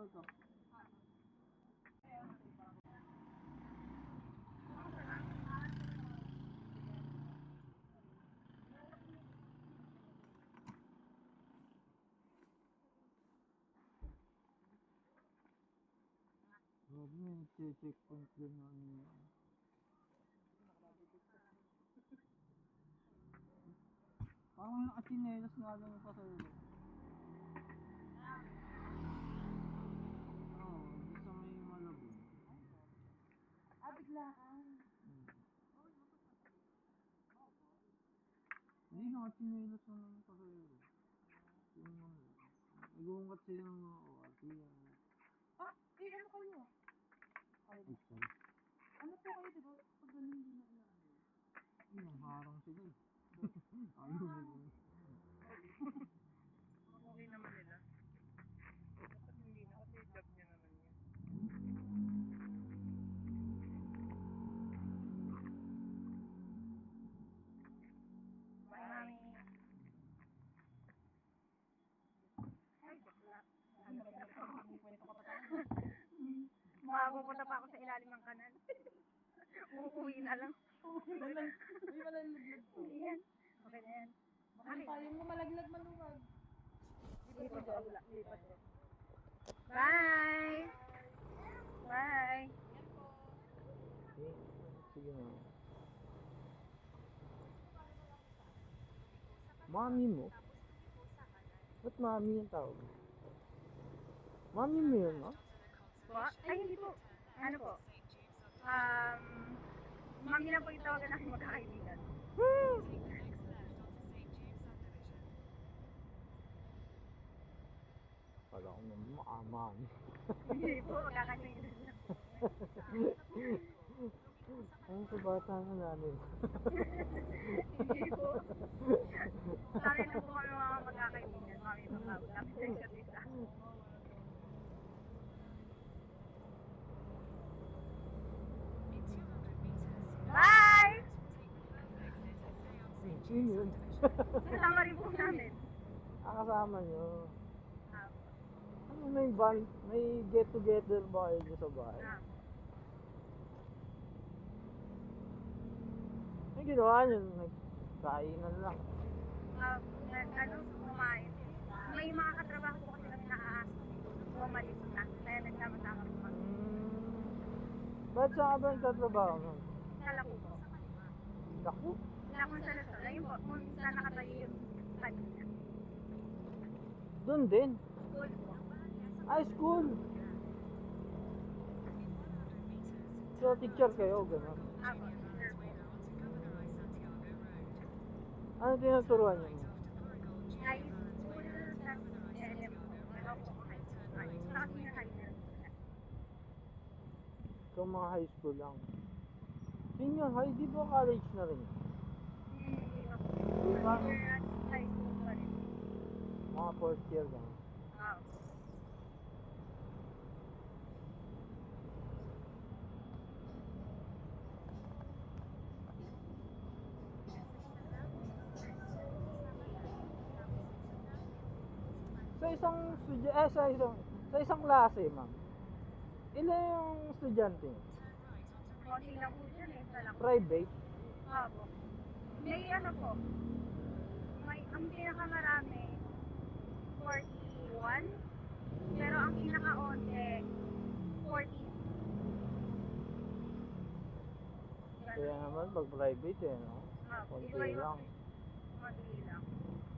ito. Grabe nga, checkpoint din na niya. Parang nakachinelas nga lang yung pasayro. Oo, di sa may Malabon. Biglaan. Hindi, nakachinelas na lang yung pasayro. Yung mga, nag-uungkat sila ng mga ORT. Ano kayo? Ay, sorry. Ano po kayo, diba? Pag ganun hindi na Yung harang sila eh. Ayaw mo. okay naman nila. Dapat hindi na kasi job niya naman yun. Bye, Mami. Ay, bakla. Kwento ka pa talaga. Makapupunta pa ako sa ilalim ng kanal. Uuwi na lang. May malalaglag to. Hindi yan. Okay na yan. Tayo mo malaglag maluwag. Lipat ko. Lipat ko. Bye! Bye! Sige na. Mami mo? Ba't mami yung tawag? Mami mo yun, no? Ay, hindi po. Ano po? Mami na po yung tawagan namin magkakaibigan. Wala ko naman mami. Hindi po, magkakaibigan lang. Ano sa bata nga namin? Hindi po. Sorry na po kami mga magkakaibigan. Mami po tawag namin sa isa't isa. Bye! Sino yun? Kasama rin po namin. Kasama nyo. Ano, may band? May get together ba kayo dyan sa bahay? May ginawa nyo? Nagkainan lang. Kumain. May mga katrabaho po kasi kami naaas. Umalis na. Kaya nagsama-sama po kami. Ba't saan ka ba nagtatrabaho nun? Kala ko po. Naku? Wala kong sa Luzon. Ayun po, kung saan nakatayo yung kanina. Doon din? School po. High school? So, teacher kayo, gano'n? Ako, teacher po. Ano tinuturuan nyo? High school, tapos LM po. Pero ako po, high school. Sa kanina high school. So, mga high school lang. Senior high, di ba college na rin? Hindi pa po. Di ba? High school pa rin. Mga fourth year lang. Sa isang klase, ma'am. Ilan yung estudyante? Konti lang po dyan eh. Isa lang. Private? Opo. May ano po. May, ang pinakamarami, 41. Pero ang pinaka-onte, 14. Kaya naman, pag private eh, no? Konti lang. Konti lang.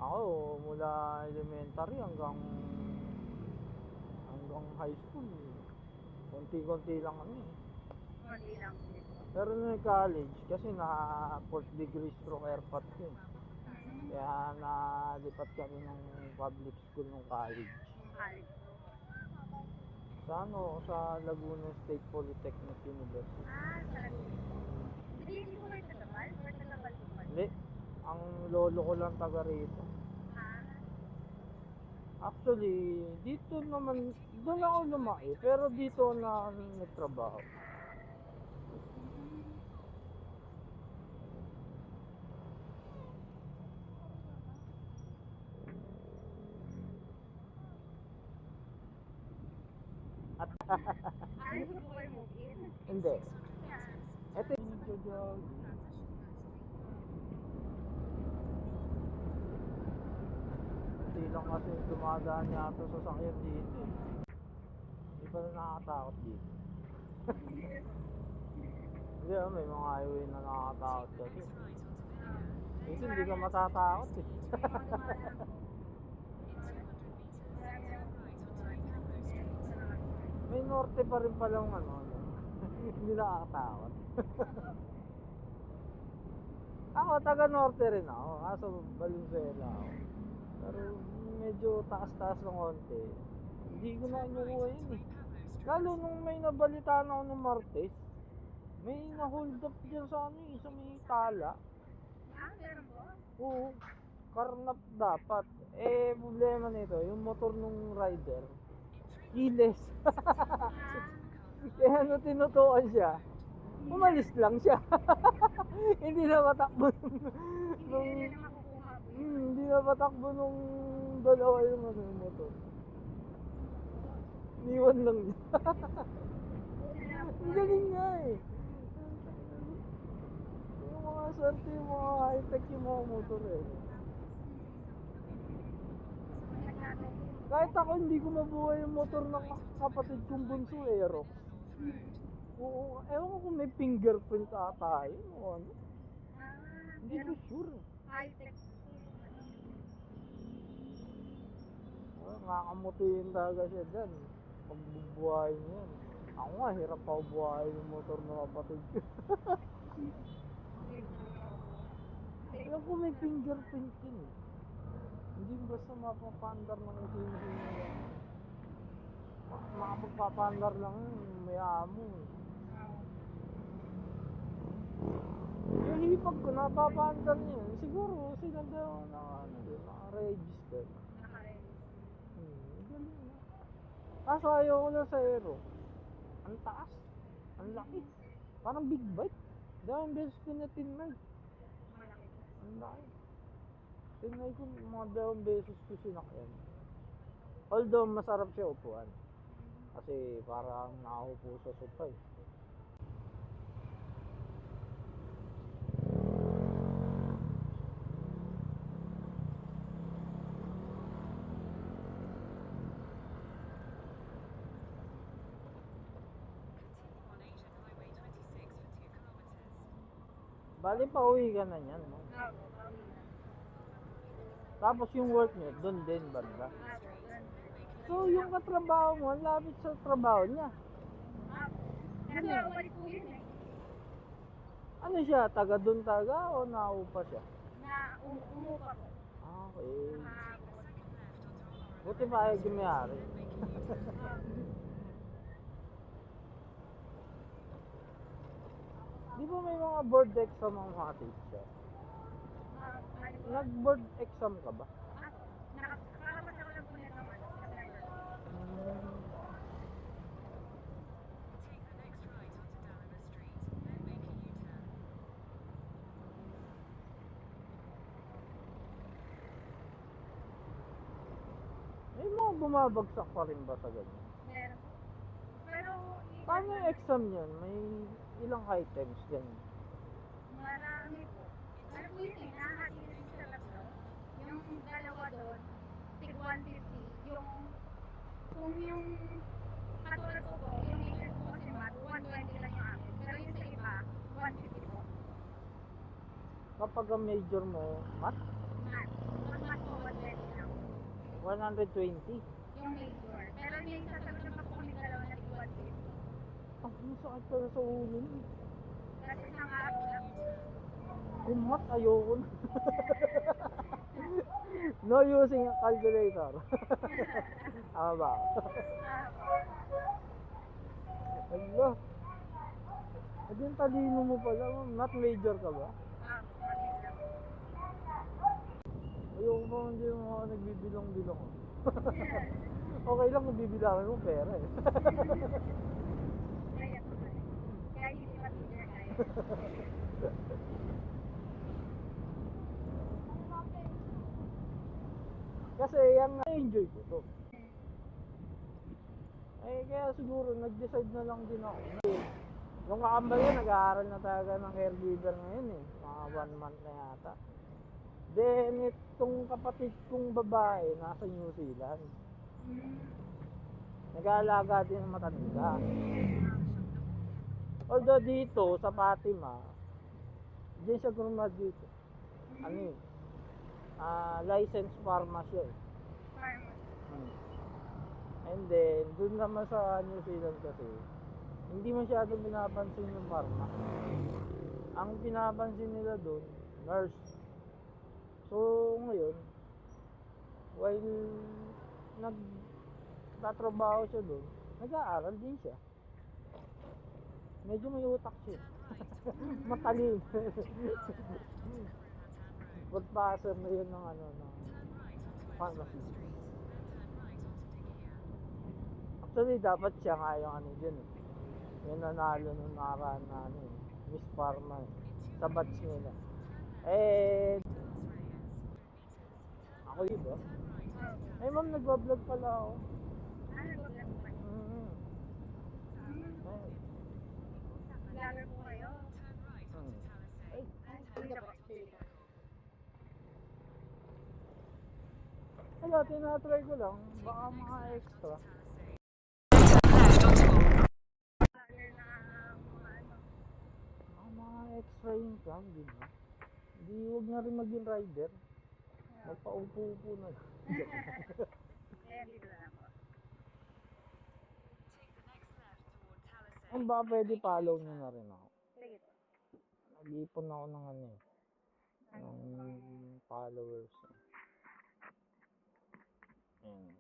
Ako, mula elementary hanggang high school, konti-konti lang kami. Konti lang. Pero nung college, kasi na 4th degree stroke airpot yun. Kaya nalipat kami ng public school ng college. College. Sa Laguna State Polytechnic University. Sa Laguna. Hindi po kayo sa Tabal? Or sa Tabal po kayo? Hindi, ang lolo ko lang taga rito. Actually, dito naman, doon ako lumaki, pero dito na nagtrabaho. Ay, gusto ko kayo move-in. Hindi. Yan. Ito yung nagjo-jogging. Hindi lang kasi dumadaan yata sa sakyan dito. Hindi pa na nakakatakot dito. Hindi may mga highway na nakakatakot kasi. Dito hindi ka matatakot eh. May norte pa rin palang ano. Hindi nakakatakot. Ako taga norte rin ako. Kaso Valenzuela ako. Pero medyo taas-taas ng konti. Hindi ko na kinukuha yun eh. Lalo nung may nabalitaan ako ng Martes, may na-hold up dyan sa ano eh, sa may tala. Meron po? Oo, karnap dapat. Eh, problema nito, yung motor nung rider, keyless. Kaya ano tinutukan siya, umalis lang siya. Hindi na matakbo nung hindi na matakbo nung dalawa yung ano yung motor. Niwan lang niya. Ang galing nga eh. Yung mga swerte, yung mga high-tech yung mga motor eh. Kahit ako hindi ko mabuhay yung motor ng kapatid kong bunso Aerox. Oo, ewan ko kung may fingerprint ata yun o ano. Hindi ko sure. High-tech. Nakakamutiin talaga siya dyan. Pagbubuhayin niya yan. Ako nga, hirap pa buhayin yung motor ng kapatid ko. Ewan ko may fingerprint yun eh. Hindi basta mapapandar ng sino-sino yan. Makapagpapandar lang yun, may amo eh. Yung hipag ko, napapandar niya yun. Siguro, sila daw naka-register. Galing na. Kaso ayaw ko lang sa Aero. Ang taas. Ang laki. Parang big bike. Dahil beses ko na tinay. Ang laki. Tinay ko mga dalawang beses ko sinakyan. Although masarap siya upuan. Kasi parang nakaupo sa sofa eh. Bali pa uwi ka na niyan, no? Tapos yung work niya, doon din banda. So yung katrabaho mo, lapit sa trabaho niya. Kasi umalis po yun eh. Ano siya, taga doon taga o naupa siya? Na umupa po. Okay. Buti pa ay gumayari. Di ba may mga board exam ang mga teacher? Nag-board exam ka ba? Nakakapasa ko lang po nito naman. May mga bumabagsak pa rin ba sa ganyan? Meron. Pero, Paano yung exam niyan? May ilang items ganyan? marami po. Ano po yun eh, nahahati rin sa tatlo. Yung dalawa doon, tig 150. Kung yung katulad ko po, yung major po kasi math, 120 lang yung akin. Pero yung sa iba, 150 po. Kapag ang major mo, math? Math. Pag math po, 120 lang. 120. Yung major. Pero may sasagot na pa po kami dalawa na tig 150. Ang sakit pala sa ulo mo. Kasi isang araw lang. Kung math, ayoko na. No using a calculator. Tama ba? Hello. Yung talino mo pala, math major ka ba? Ayoko pa hindi yung mga nagbibilong-bilong. Okay lang kung bibilangin mo pera eh. Kaya po ba? Kaya hindi pa teacher kaya. Kasi yung enjoy ko to. Eh, kaya siguro nag-decide na lang din ako. Yung kakambal yan, nag-aaral na talaga ng caregiver ngayon eh. Mga 1 month na yata. Then, itong kapatid kong babae, nasa New Zealand. Nag-aalaga din ng matanda. Although dito, sa Fatima, diyan siya graduate. Ano yun? Licensed pharmacy eh. And then, dun naman sa New Zealand kasi, hindi masyadong binapansin yung pharma. Ang pinapansin nila dun, nurse. So, ngayon, while nagtatrabaho siya dun, nag-aaral din siya. Medyo may utak siya. Matalim. Pagpasok na yun ng ano, ng pharmacy. Actually, dapat siya nga yung ano dyan eh. Yung nanalo nung nakaraan na ano eh, Miss Pharma eh, sa batch nila. Eh, ako yun ba? Eh ma'am, nagbablog pala ako. Nag-vlog pa. Mm. Eh, Vlogger po kayo. Ay, Hindi po. Sige. wala, tinatry ko lang. Baka mga extra. Vlogger na ano. Mga extra income, di ba? Di, huwag na rin maging rider. Magpaupo-upo na lang. Kaya dito na po. Kung baka pwede follow nyo na rin ako. Sige po. Nag-iipon ako ng ano eh. Ng followers. Ayan.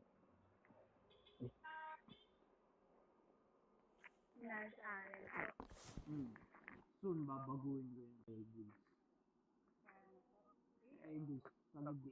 Nasa Soon, babaguhin ko yung English. English, talaga.